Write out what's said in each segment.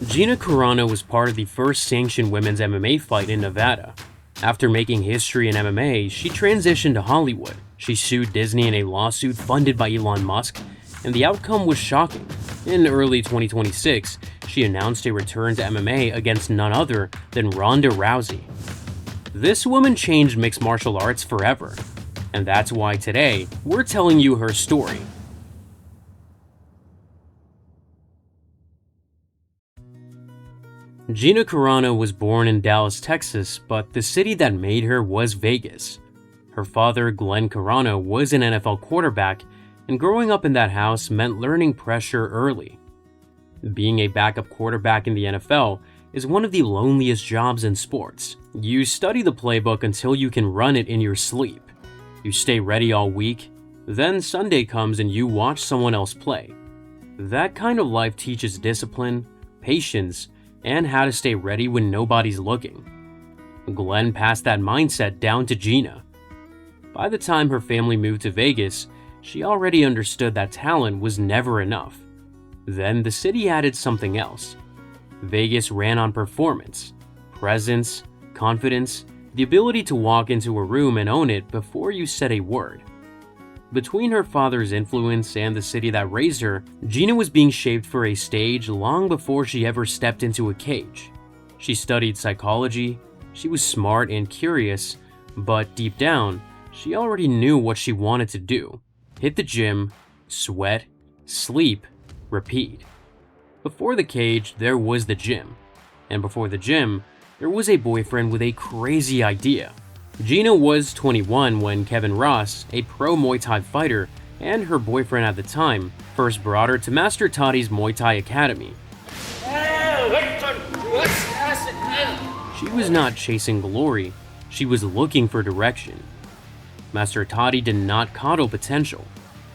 Gina Carano was part of the first sanctioned women's MMA fight in Nevada. After making history in MMA, she transitioned to Hollywood. She sued Disney in a lawsuit funded by Elon Musk, and the outcome was shocking. In early 2026, she announced a return to MMA against none other than Ronda Rousey. This woman changed mixed martial arts forever, and that's why today we're telling you her story. Gina Carano was born in Dallas, Texas, but the city that made her was Vegas. Her father, Glenn Carano, was an NFL quarterback, and growing up in that house meant learning pressure early. Being a backup quarterback in the NFL is one of the loneliest jobs in sports. You study the playbook until you can run it in your sleep. You stay ready all week, then Sunday comes and you watch someone else play. That kind of life teaches discipline, patience, and how to stay ready when nobody's looking. Glenn passed that mindset down to Gina. By the time her family moved to Vegas, she already understood that talent was never enough. Then the city added something else. Vegas ran on performance, presence, confidence, the ability to walk into a room and own it before you said a word. Between her father's influence and the city that raised her, Gina was being shaped for a stage long before she ever stepped into a cage. She studied psychology, she was smart and curious, but deep down, she already knew what she wanted to do. Hit the gym, sweat, sleep, repeat. Before the cage, there was the gym. And before the gym, there was a boyfriend with a crazy idea. Gina was 21 when Kevin Ross, a pro Muay Thai fighter and her boyfriend at the time, first brought her to Master Toddy's Muay Thai Academy. She was not chasing glory, she was looking for direction. Master Toddy did not coddle potential.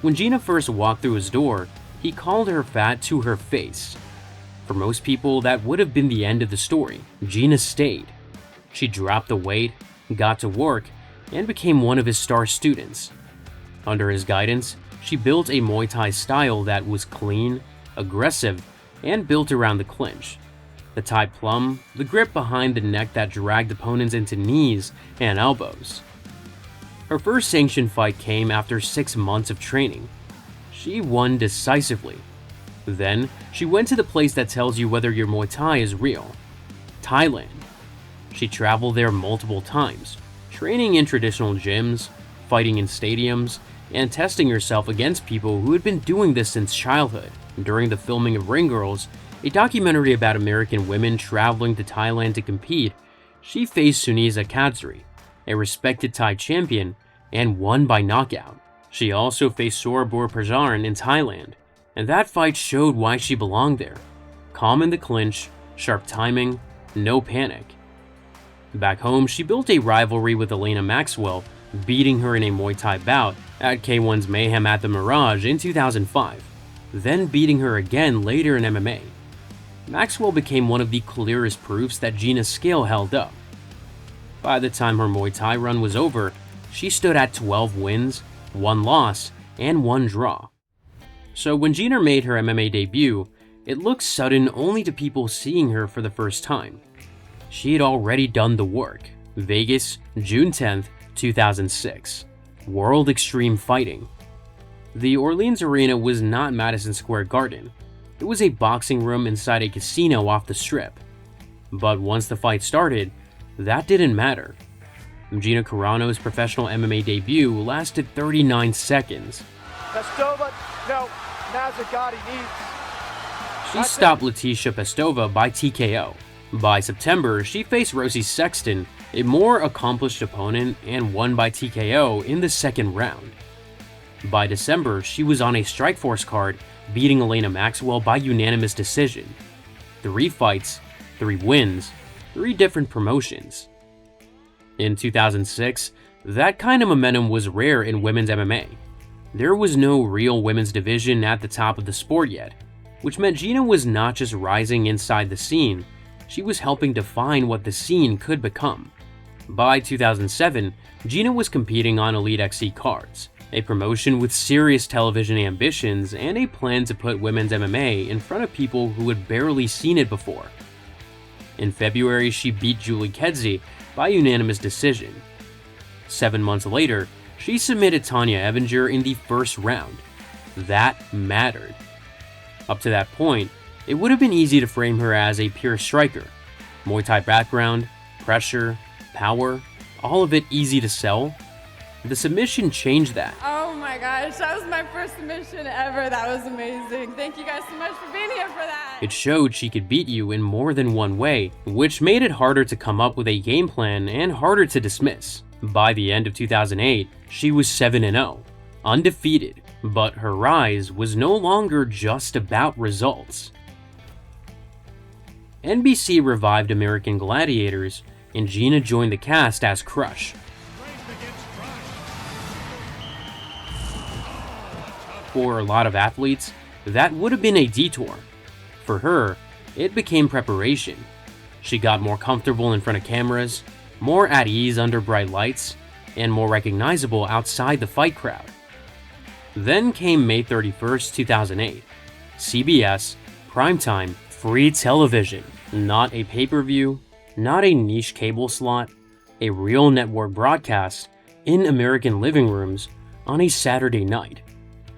When Gina first walked through his door, he called her fat to her face. For most people, that would have been the end of the story. Gina stayed. She dropped the weight, got to work, and became one of his star students. Under his guidance, she built a Muay Thai style that was clean, aggressive, and built around the clinch. The Thai plum, the grip behind the neck that dragged opponents into knees and elbows. Her first sanctioned fight came after 6 months of training. She won decisively. Then, she went to the place that tells you whether your Muay Thai is real, Thailand. She traveled there multiple times, training in traditional gyms, fighting in stadiums, and testing herself against people who had been doing this since childhood. During the filming of Ring Girls, a documentary about American women traveling to Thailand to compete, she faced Sunisa Kadzri, a respected Thai champion, and won by knockout. She also faced Sorabur Prajarn in Thailand, and that fight showed why she belonged there. Calm in the clinch, sharp timing, no panic. Back home, she built a rivalry with Elena Maxwell, beating her in a Muay Thai bout at K1's Mayhem at the Mirage in 2005, then beating her again later in MMA. Maxwell became one of the clearest proofs that Gina's skill held up. By the time her Muay Thai run was over, she stood at 12 wins, 1 loss, and 1 draw. So when Gina made her MMA debut, it looked sudden only to people seeing her for the first time. She had already done the work. Vegas, June 10th, 2006. World Extreme Fighting. The Orleans Arena was not Madison Square Garden. It was a boxing room inside a casino off the Strip. But once the fight started, that didn't matter. Gina Carano's professional MMA debut lasted 39 seconds. Pestova, no, Nazagati needs. She stopped Leticia Pestova by TKO. By September, she faced Rosie Sexton, a more accomplished opponent, and won by TKO in the second round. By December, she was on a Strikeforce card, beating Elena Maxwell by unanimous decision. 3 fights, 3 wins, 3 different promotions. In 2006, that kind of momentum was rare in women's MMA. There was no real women's division at the top of the sport yet, which meant Gina was not just rising inside the scene, she was helping define what the scene could become. By 2007, Gina was competing on Elite XC cards, a promotion with serious television ambitions and a plan to put women's MMA in front of people who had barely seen it before. In February, she beat Julie Kedzie by unanimous decision. 7 months later, she submitted Tanya Evinger in the first round. That mattered. Up to that point, it would have been easy to frame her as a pure striker. Muay Thai background, pressure, power, all of it easy to sell. The submission changed that. Oh my gosh, that was my first submission ever. That was amazing. Thank you guys so much for being here for that. It showed she could beat you in more than one way, which made it harder to come up with a game plan and harder to dismiss. By the end of 2008, she was 7-0, undefeated, but her rise was no longer just about results. NBC revived American Gladiators, and Gina joined the cast as Crush. For a lot of athletes, that would have been a detour. For her, it became preparation. She got more comfortable in front of cameras, more at ease under bright lights, and more recognizable outside the fight crowd. Then came May 31st, 2008. CBS, primetime, free television. Not a pay-per-view, not a niche cable slot, a real network broadcast in American living rooms on a Saturday night.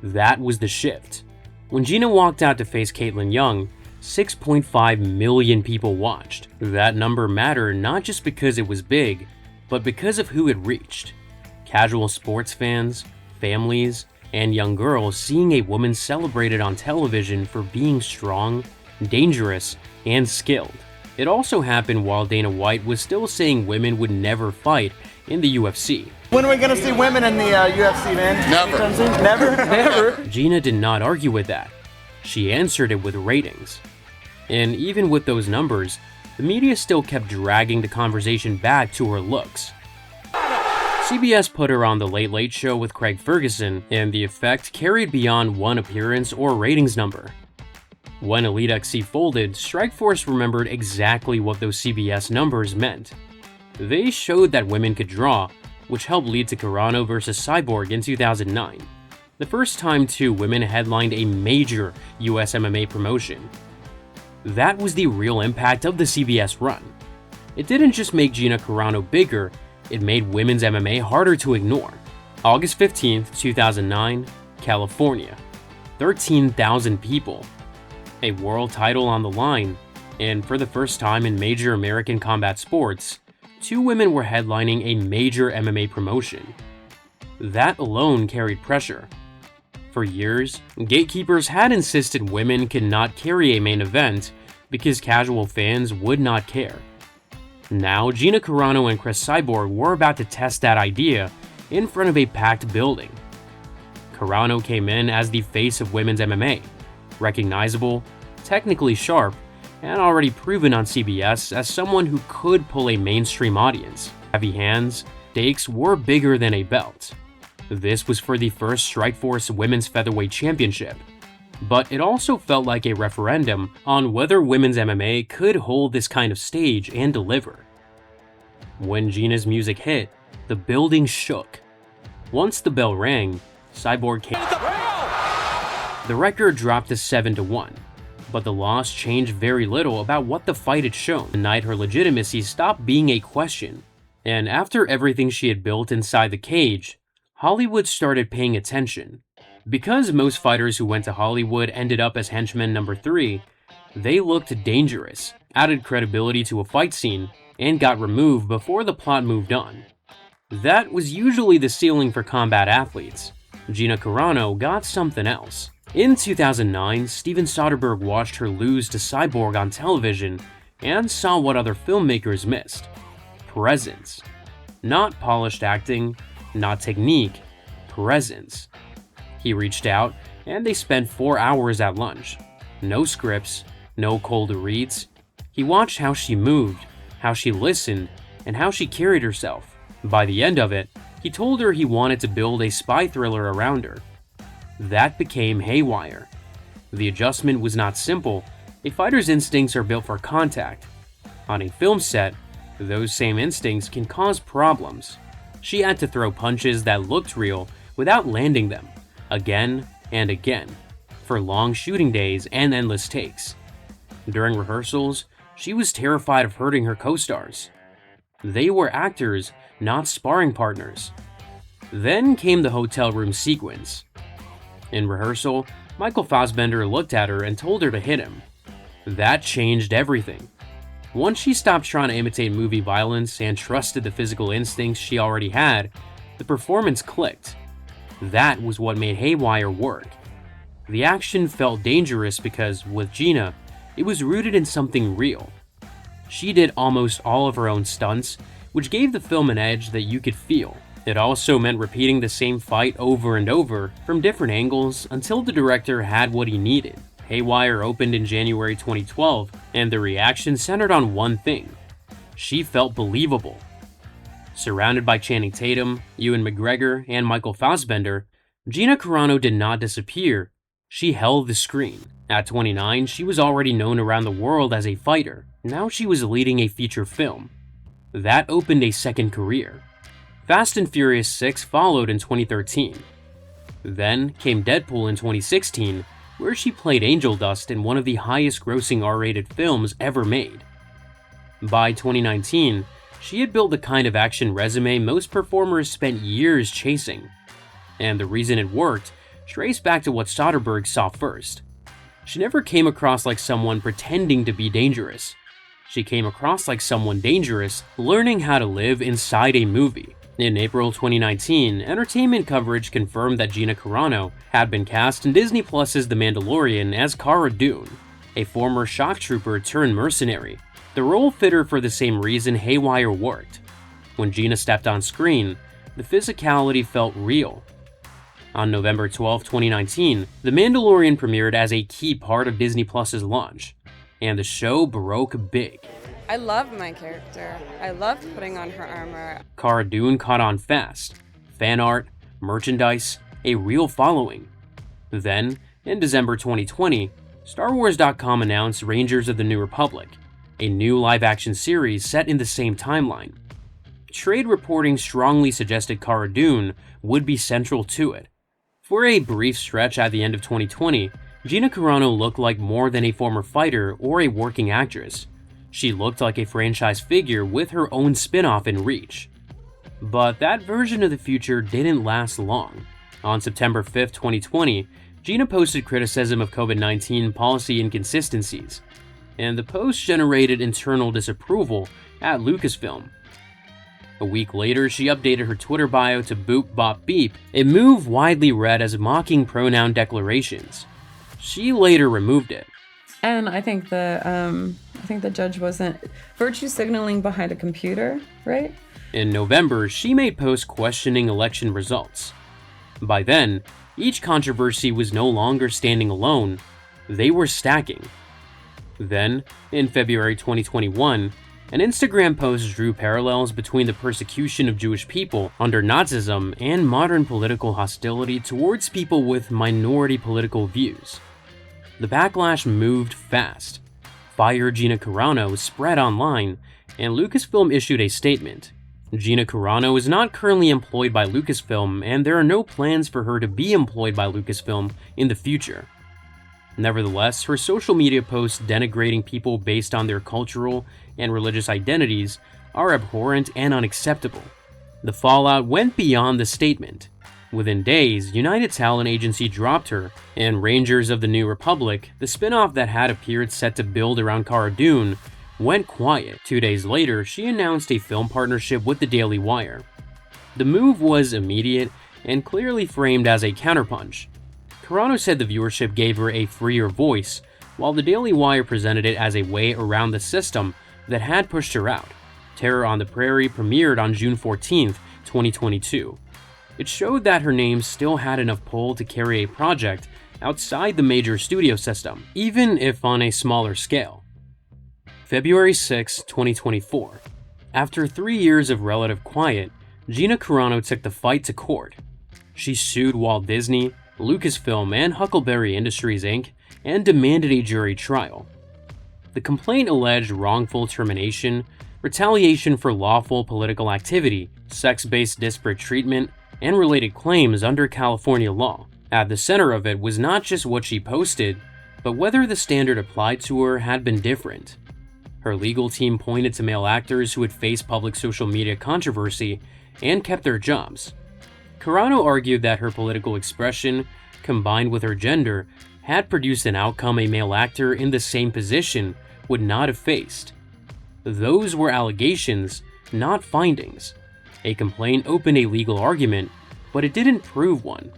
That was the shift. When Gina walked out to face Caitlin Young, 6.5 million people watched. That number mattered not just because it was big, but because of who it reached. Casual sports fans, families, and young girls seeing a woman celebrated on television for being strong, dangerous, and skilled. It also happened while Dana White was still saying women would never fight in the UFC. When are we going to see women in the UFC, man? Never. Never? Never. Gina did not argue with that. She answered it with ratings. And even with those numbers, the media still kept dragging the conversation back to her looks. CBS put her on The Late Late Show with Craig Ferguson, and the effect carried beyond one appearance or ratings number. When Elite XC folded, Strikeforce remembered exactly what those CBS numbers meant. They showed that women could draw, which helped lead to Carano vs. Cyborg in 2009, the first time two women headlined a major US MMA promotion. That was the real impact of the CBS run. It didn't just make Gina Carano bigger, it made women's MMA harder to ignore. August 15th, 2009, California. 13,000 people. A world title on the line, and for the first time in major American combat sports, two women were headlining a major MMA promotion. That alone carried pressure. For years, gatekeepers had insisted women could not carry a main event because casual fans would not care. Now, Gina Carano and Chris Cyborg were about to test that idea in front of a packed building. Carano came in as the face of women's MMA, recognizable, technically sharp, and already proven on CBS as someone who could pull a mainstream audience. Heavy hands, stakes were bigger than a belt. This was for the first Strikeforce Women's Featherweight Championship, but it also felt like a referendum on whether women's MMA could hold this kind of stage and deliver. When Gina's music hit, the building shook. Once the bell rang, Cyborg came. The record dropped to 7-1, but the loss changed very little about what the fight had shown. The night her legitimacy stopped being a question, and after everything she had built inside the cage, Hollywood started paying attention. Because most fighters who went to Hollywood ended up as henchman number 3, they looked dangerous, added credibility to a fight scene, and got removed before the plot moved on. That was usually the ceiling for combat athletes. Gina Carano got something else. In 2009, Steven Soderbergh watched her lose to Cyborg on television and saw what other filmmakers missed. Presence. Not polished acting, not technique, presence. He reached out, and they spent 4 hours at lunch. No scripts, no cold reads. He watched how she moved, how she listened, and how she carried herself. By the end of it, he told her he wanted to build a spy thriller around her. That became haywire. The adjustment was not simple. A fighter's instincts are built for contact. On a film set, those same instincts can cause problems. She had to throw punches that looked real without landing them, again and again, for long shooting days and endless takes. During rehearsals, she was terrified of hurting her co-stars. They were actors, not sparring partners. Then came the hotel room sequence. In rehearsal, Michael Fassbender looked at her and told her to hit him. That changed everything. Once she stopped trying to imitate movie violence and trusted the physical instincts she already had, the performance clicked. That was what made Haywire work. The action felt dangerous because, with Gina, it was rooted in something real. She did almost all of her own stunts, which gave the film an edge that you could feel. It also meant repeating the same fight over and over from different angles until the director had what he needed. Haywire opened in January 2012, and the reaction centered on one thing: she felt believable. Surrounded by Channing Tatum, Ewan McGregor, and Michael Fassbender, Gina Carano did not disappear. She held the screen. At 29, she was already known around the world as a fighter. Now she was leading a feature film. That opened a second career. Fast and Furious 6 followed in 2013. Then came Deadpool in 2016, where she played Angel Dust in one of the highest-grossing R-rated films ever made. By 2019, she had built the kind of action resume most performers spent years chasing. And the reason it worked traced back to what Soderbergh saw first. She never came across like someone pretending to be dangerous. She came across like someone dangerous, learning how to live inside a movie. In April 2019, entertainment coverage confirmed that Gina Carano had been cast in Disney Plus's The Mandalorian as Cara Dune, a former shock trooper turned mercenary. The role fit her for the same reason Haywire worked. When Gina stepped on screen, the physicality felt real. On November 12, 2019, The Mandalorian premiered as a key part of Disney Plus's launch, and the show broke big. I loved my character. I loved putting on her armor. Cara Dune caught on fast. Fan art, merchandise, a real following. Then, in December 2020, StarWars.com announced Rangers of the New Republic, a new live-action series set in the same timeline. Trade reporting strongly suggested Cara Dune would be central to it. For a brief stretch at the end of 2020, Gina Carano looked like more than a former fighter or a working actress. She looked like a franchise figure with her own spin-off in reach. But that version of the future didn't last long. On September 5, 2020, Gina posted criticism of COVID-19 policy inconsistencies, and the post generated internal disapproval at Lucasfilm. A week later, she updated her Twitter bio to Boop Bop Beep, a move widely read as mocking pronoun declarations. She later removed it. And I think the judge wasn't virtue signaling behind a computer, right? In November, she made posts questioning election results. By then, each controversy was no longer standing alone, they were stacking. Then, in February 2021, an Instagram post drew parallels between the persecution of Jewish people under Nazism and modern political hostility towards people with minority political views. The backlash moved fast. Fire Gina Carano spread online, and Lucasfilm issued a statement. Gina Carano is not currently employed by Lucasfilm, and there are no plans for her to be employed by Lucasfilm in the future. Nevertheless, her social media posts denigrating people based on their cultural and religious identities are abhorrent and unacceptable. The fallout went beyond the statement. Within days, United Talent Agency dropped her, and Rangers of the New Republic, the spin-off that had appeared set to build around Cara Dune, went quiet. 2 days later, she announced a film partnership with the Daily Wire. The move was immediate and clearly framed as a counterpunch. Carano said the viewership gave her a freer voice, while the Daily Wire presented it as a way around the system that had pushed her out. Terror on the Prairie premiered on June 14, 2022. It showed that her name still had enough pull to carry a project outside the major studio system, even if on a smaller scale. February 6, 2024. After 3 years of relative quiet, Gina Carano took the fight to court. She sued Walt Disney, Lucasfilm, and Huckleberry Industries, Inc., and demanded a jury trial. The complaint alleged wrongful termination, retaliation for lawful political activity, sex-based disparate treatment, and related claims under California law. At the center of it was not just what she posted, but whether the standard applied to her had been different. Her legal team pointed to male actors who had faced public social media controversy and kept their jobs. Carano argued that her political expression, combined with her gender, had produced an outcome a male actor in the same position would not have faced. Those were allegations, not findings. A complaint opened a legal argument, but it didn't prove one.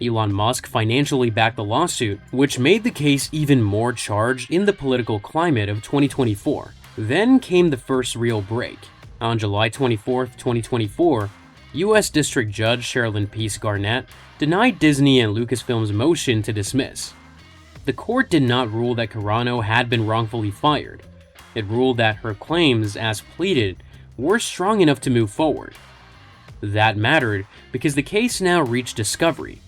Elon Musk financially backed the lawsuit, which made the case even more charged in the political climate of 2024. Then came the first real break. On July 24, 2024, U.S. District Judge Sherilyn Peace Garnett denied Disney and Lucasfilm's motion to dismiss. The court did not rule that Carano had been wrongfully fired. It ruled that her claims, as pleaded, were strong enough to move forward. That mattered because the case now reached discovery,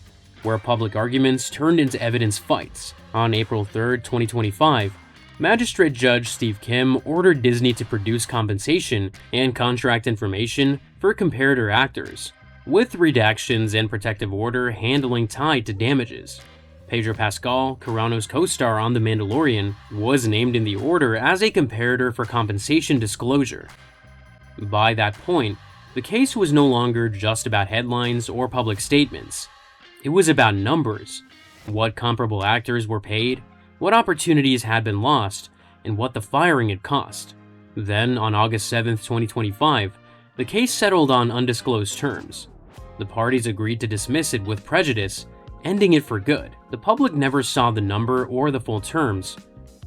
where public arguments turned into evidence fights. On April 3, 2025, Magistrate Judge Steve Kim ordered Disney to produce compensation and contract information for comparator actors, with redactions and protective order handling tied to damages. Pedro Pascal, Carano's co-star on The Mandalorian, was named in the order as a comparator for compensation disclosure. By that point, the case was no longer just about headlines or public statements. It was about numbers, what comparable actors were paid, what opportunities had been lost, and what the firing had cost. Then, on August 7, 2025, the case settled on undisclosed terms. The parties agreed to dismiss it with prejudice, ending it for good. The public never saw the number or the full terms.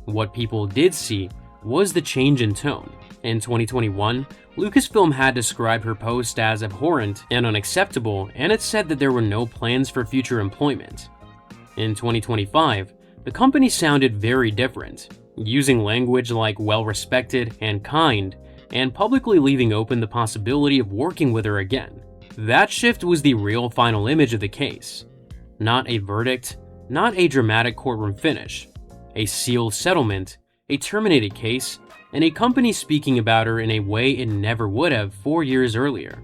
What people did see was the change in tone. In 2021, Lucasfilm had described her post as abhorrent and unacceptable, and it said that there were no plans for future employment. In 2025, the company sounded very different, using language like well-respected and kind, and publicly leaving open the possibility of working with her again. That shift was the real final image of the case. Not a verdict, not a dramatic courtroom finish, a sealed settlement, a terminated case, and a company speaking about her in a way it never would have 4 years earlier.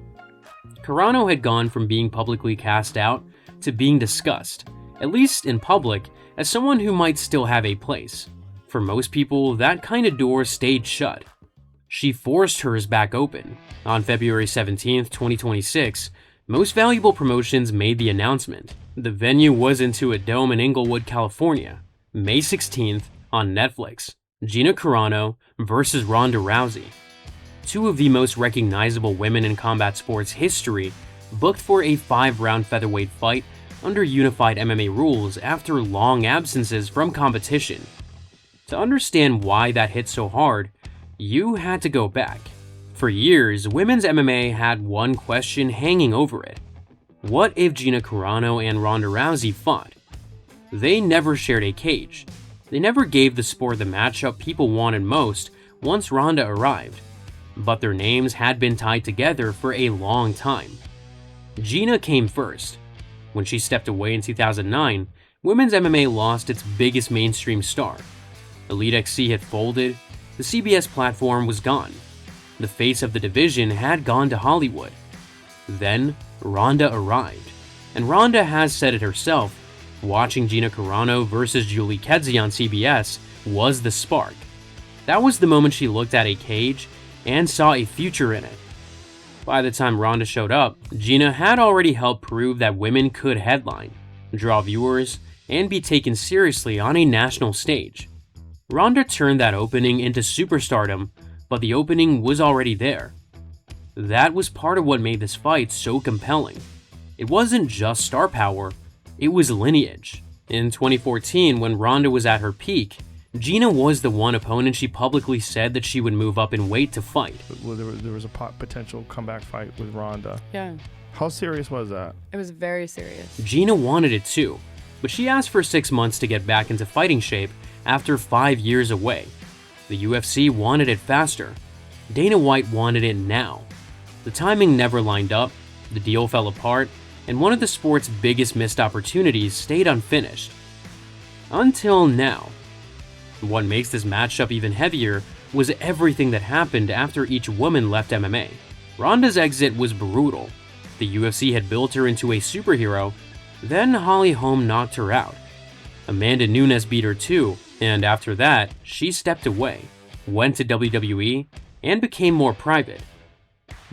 Carano had gone from being publicly cast out to being discussed, at least in public, as someone who might still have a place. For most people, that kind of door stayed shut. She forced hers back open. On February 17, 2026, Most Valuable Promotions made the announcement. The venue was Intuit Dome in Inglewood, California. May 16th on Netflix. Gina Carano versus Ronda Rousey. Two of the most recognizable women in combat sports history booked for a 5-round featherweight fight under unified MMA rules after long absences from competition. To understand why that hit so hard, you had to go back. For years, women's MMA had one question hanging over it. What if Gina Carano and Ronda Rousey fought? They never shared a cage. They never gave the sport the matchup people wanted most once Ronda arrived. But their names had been tied together for a long time. Gina came first. When she stepped away in 2009, women's MMA lost its biggest mainstream star. Elite XC had folded, the CBS platform was gone. The face of the division had gone to Hollywood. Then, Ronda arrived. And Ronda has said it herself, watching Gina Carano versus Julie Kedzie on CBS was the spark. That was the moment she looked at a cage and saw a future in it. By the time Ronda showed up, Gina had already helped prove that women could headline, draw viewers, and be taken seriously on a national stage. Ronda turned that opening into superstardom, but the opening was already there. That was part of what made this fight so compelling. It wasn't just star power, it was lineage. In 2014, when Ronda was at her peak, Gina was the one opponent she publicly said that she would move up in weight to fight. Well, there was a potential comeback fight with Ronda. Yeah. How serious was that? It was very serious. Gina wanted it too, but she asked for 6 months to get back into fighting shape after 5 years away. The UFC wanted it faster. Dana White wanted it now. The timing never lined up, the deal fell apart, and one of the sport's biggest missed opportunities stayed unfinished. Until now. What makes this matchup even heavier was everything that happened after each woman left MMA. Ronda's exit was brutal. The the UFC had built her into a superhero, then Holly Holm knocked her out. Amanda Nunes beat her too, and after that, she stepped away, went to WWE, and became more private.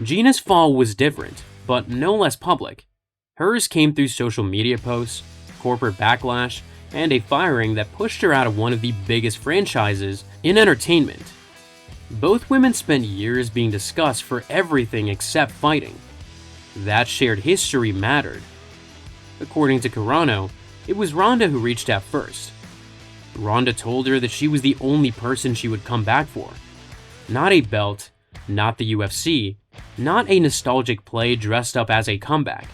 Gina's fall was different, but no less public. Hers came through social media posts, corporate backlash, and a firing that pushed her out of one of the biggest franchises in entertainment. Both women spent years being discussed for everything except fighting. That shared history mattered. According to Carano, it was Ronda who reached out first. Ronda told her that she was the only person she would come back for. Not a belt, not the UFC, not a nostalgic play dressed up as a comeback.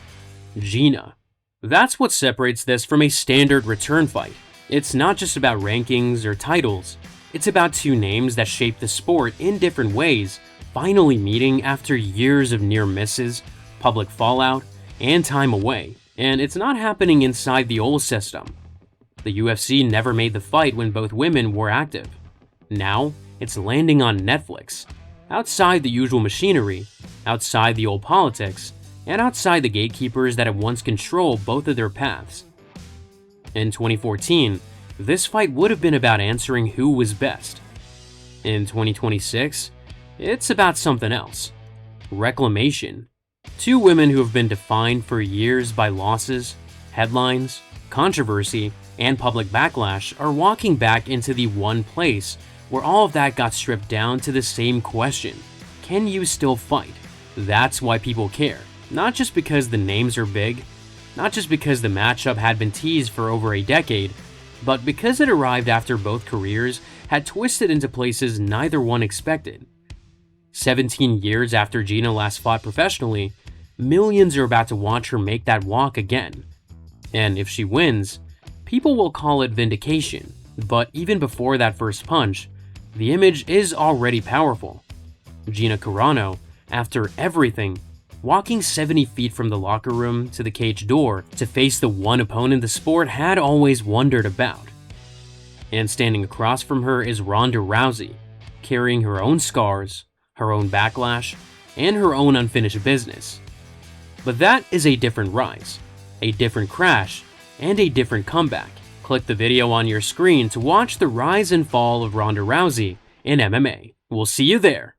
Gina. That's what separates this from a standard return fight. It's not just about rankings or titles. It's about two names that shape the sport in different ways, finally meeting after years of near misses, public fallout, and time away. And it's not happening inside the old system. The UFC never made the fight when both women were active. Now, it's landing on Netflix, outside the usual machinery, outside the old politics, and outside the gatekeepers that have once controlled both of their paths. In 2014, this fight would have been about answering who was best. In 2026, it's about something else. Reclamation. Two women who have been defined for years by losses, headlines, controversy, and public backlash are walking back into the one place where all of that got stripped down to the same question: can you still fight? That's why people care. Not just because the names are big, not just because the matchup had been teased for over a decade, but because it arrived after both careers had twisted into places neither one expected. 17 years after Gina last fought professionally, millions are about to watch her make that walk again. And if she wins, people will call it vindication, but even before that first punch, the image is already powerful. Gina Carano, after everything, walking 70 feet from the locker room to the cage door to face the one opponent the sport had always wondered about. And standing across from her is Ronda Rousey, carrying her own scars, her own backlash, and her own unfinished business. But that is a different rise, a different crash, and a different comeback. Click the video on your screen to watch the rise and fall of Ronda Rousey in MMA. We'll see you there.